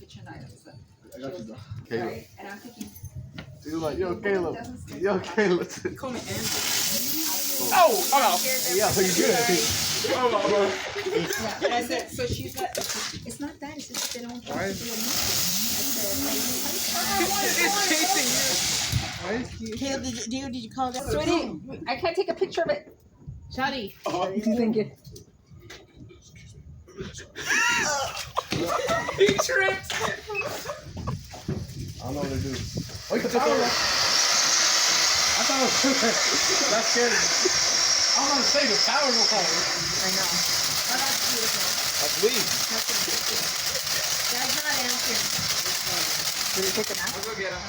kitchen items that I got you, though. Right? And I'm thinking. So you're like, yo, Caleb. Yo, Caleb. Call me Andrew. Oh, Yeah, you good. Yeah. And I said, so she's like, it's not that. It's just that they don't want to do a meeting. It's chasing you. Why is he? Caleb, did you call that? Sweetie, I can't take a picture of it. Shawty. Thank you. He tripped. I don't know what to do. Wait, the power off. I thought it was too bad. That scared me. I was gonna say the power will fall. I know. Oh, that's beautiful. That's weak. Dad's not answering. Did you take a nap? I'll go get him.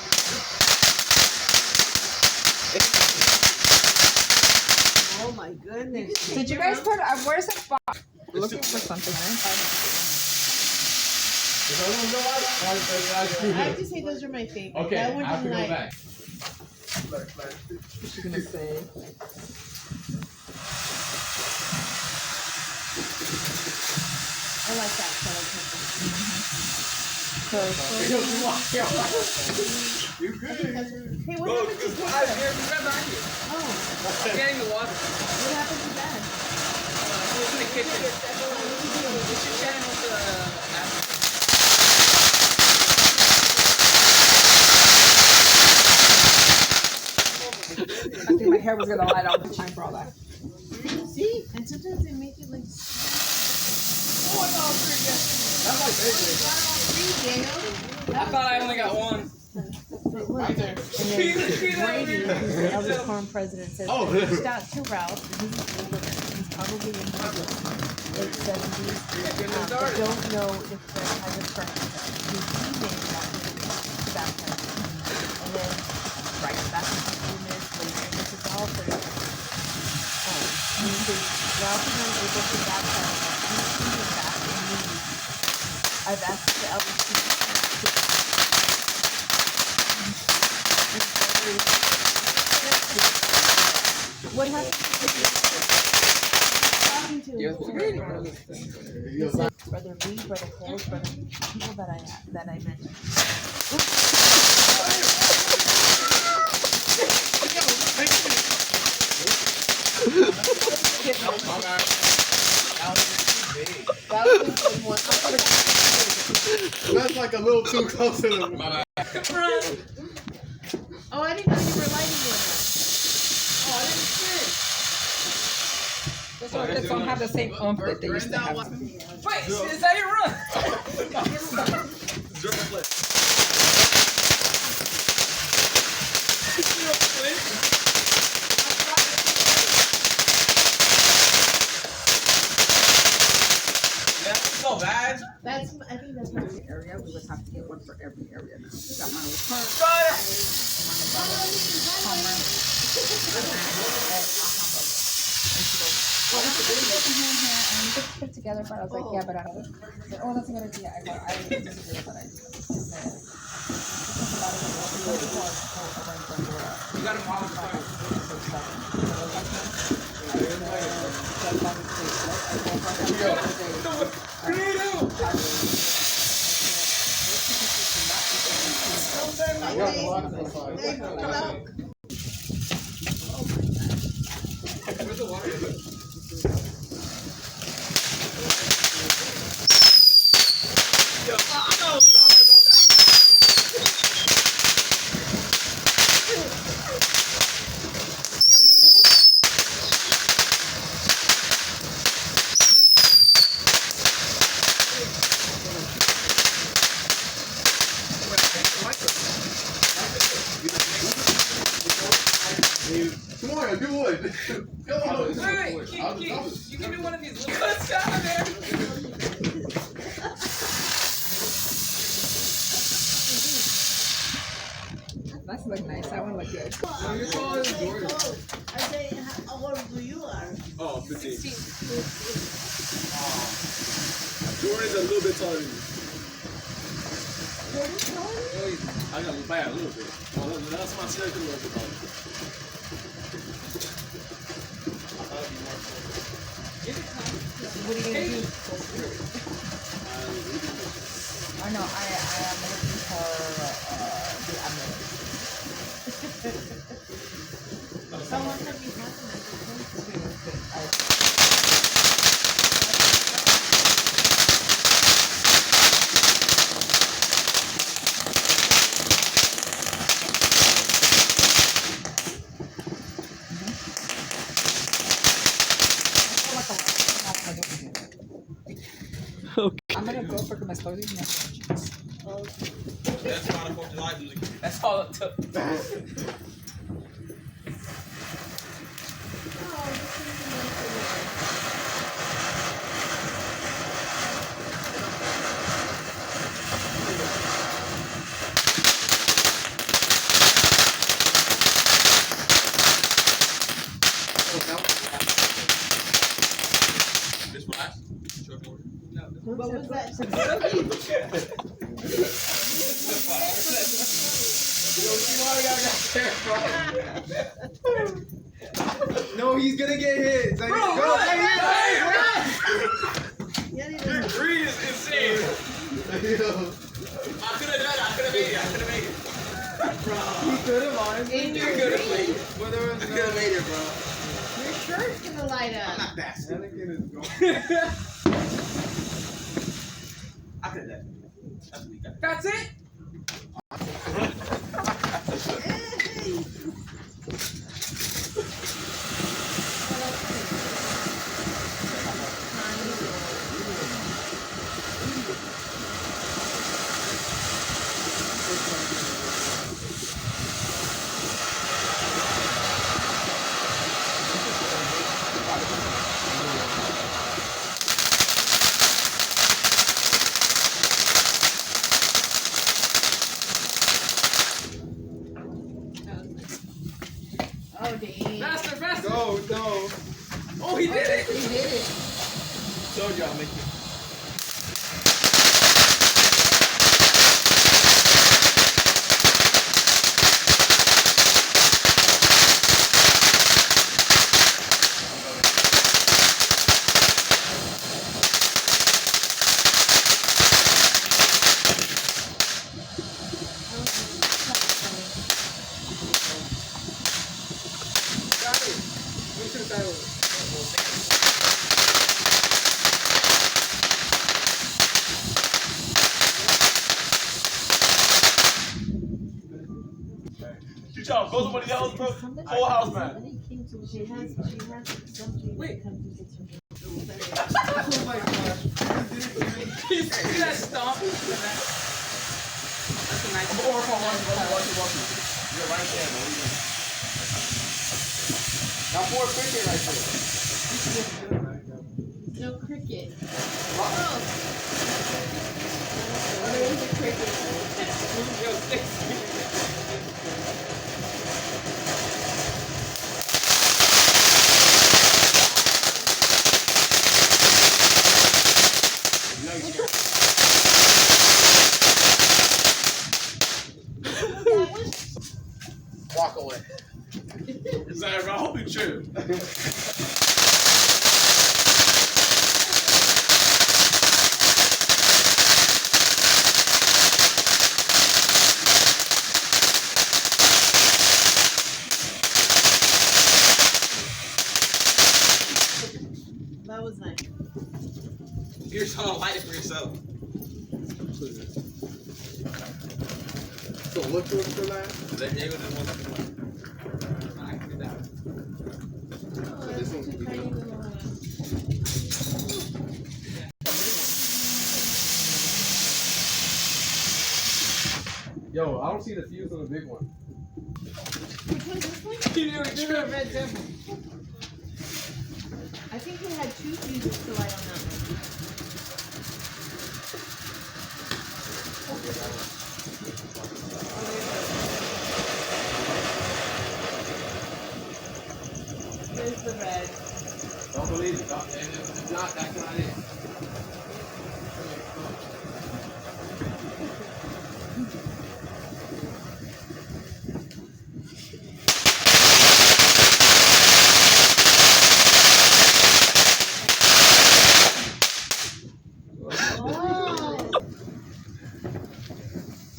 Oh my goodness. Did you guys put, where's the box? Looking for something. I have to say those are my favorite. Okay, that one I have to go like. back. What's she gonna say? I like that color. So, You good? Hey, what happened to Dad? Oh, I'm getting the water. what happened to Dad? He was in the kitchen. We should chat with the I think my hair was gonna light all the time for all that. See? And sometimes they make it like. That's like See, Daniel? I thought I only got one. right there. And then Brady, who's the Elvis Farm president, says, Oh. I reached out to Ralph, and he's older. He's probably in his late 70s. I don't know if Fred has a preference. His teammate got him baptized. And then, right back a few minutes later, and this is all for he says, Ralph is unable to baptize. He's coming back in need. I've asked the Elvis What happened? Talking to Brother Lee, Brother Cole, Brother people that I mentioned. That's like a little too close to the. Oh, I didn't know you were lighting it. Oh, I didn't see it. Those rockets don't have the same oomph that they used to have. Wait, is that your run? That's so bad. I think that's my Area, we would have to get one for every area now. We got mine with Park, Got it. Palmer, well, we could do this in here, and we could put it together, but I was like, yeah, but I said, oh, that's a good idea. I disagree with that idea. You got a problem with fire. Where's the water? Come on, do wood. Wait, Keith, you can do one of these little cuts out of there. That's look nice. That one look good. You're taller than Jordan. I say, how old do you are? Oh, 15. Jordan is a little bit taller than me. I got by a little bit. Well, that's my second little bit taller. I thought it'd be more fun. What are you gonna do? I I know. I am looking for the amulet. Someone said we had them at the place. I'm gonna go porque me estoy diciendo. That's why the 4th of July music. That's all it took. This one last? Short order? What was that? No, he's gonna get hit. It's like, Bro, go, run, hey, Your greed is insane. hey, yo. I could have done it. I could have made it. I could have made it. He could have, honestly. In You your could have dream, made it. But there was I could have made it, bro. your shirt's gonna light I'm up. not that stupid. Anakin is gone. I could have done it. That's what we got. That's it? Oh, dang. Faster, faster! Go, no. Oh, he did it! He did it. Told y'all, make it. Got it. Went to the fireworks. Shoot y'all. Go somebody else, bro. Whole house, man. She has something. Wait. Oh my gosh. See that stomp? That's a nice Or if I want you. You're right there, man. Now, 450 right there. No cricket. Oh. There's a cricket. Yo, six. Walk away. Is that right? I hope you're true. That was nice. You're trying to light it for yourself. So look for that. Let Diego just want to I can do that. Oh, this that's one's such a big tiny enough. little one. Yo, I don't see the fuse on the big one. Which one's this one? You nearly This is a tripped. red devil. I think we had 2 fuses to light on that one. Here's the red. Don't believe it. It's not, that's not it. Oh!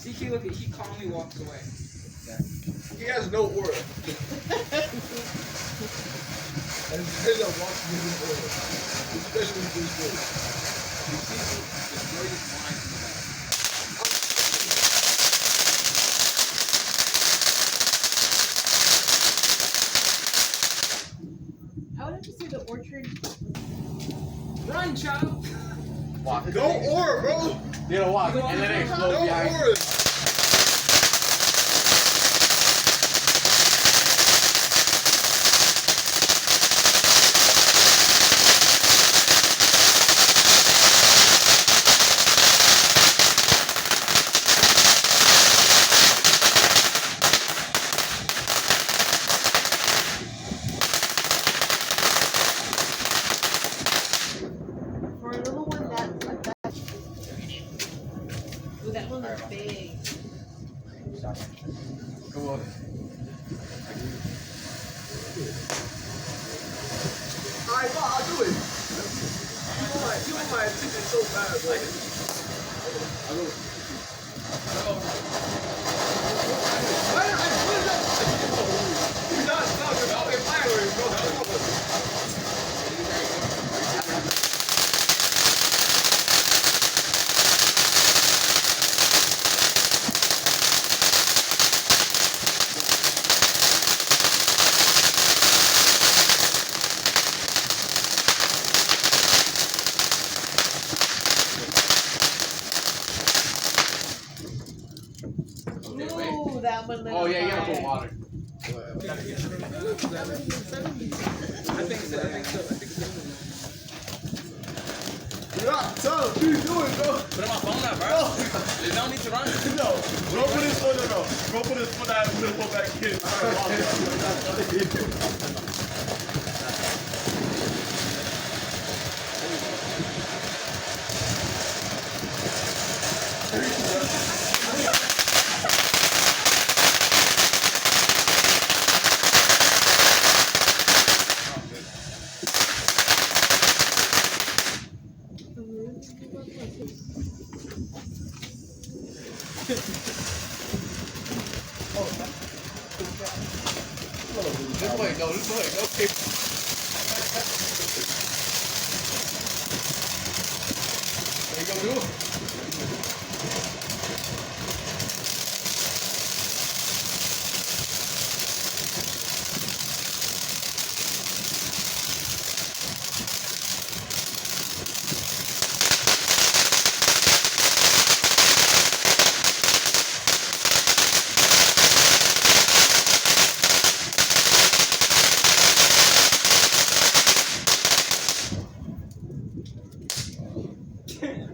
CK, look at he calmly walks away. He has no aura. And his are walking with his aura. Especially with his voice. You see the greatest minds in the back. I would have to say the orchard. Run, child! Walk. No aura, bro. You know what? And then they explode No behind you. aura. For a little one that's like that. Ooh, that one is big. Come on. Alright, well, I'll do it. You want my attention so bad, bro. Why did I put it up? You're not talking about it. Fireworks, bro. Ooh, that one lit Oh on yeah, you gotta put fire. water. I think so. Yeah, tell him. What are you doing, bro? Put my phone up, bro. There's no need to run. No, bro, put his foot in. Bro, put his foot out and put it back in. This way, go, this way, go. There you go, do it.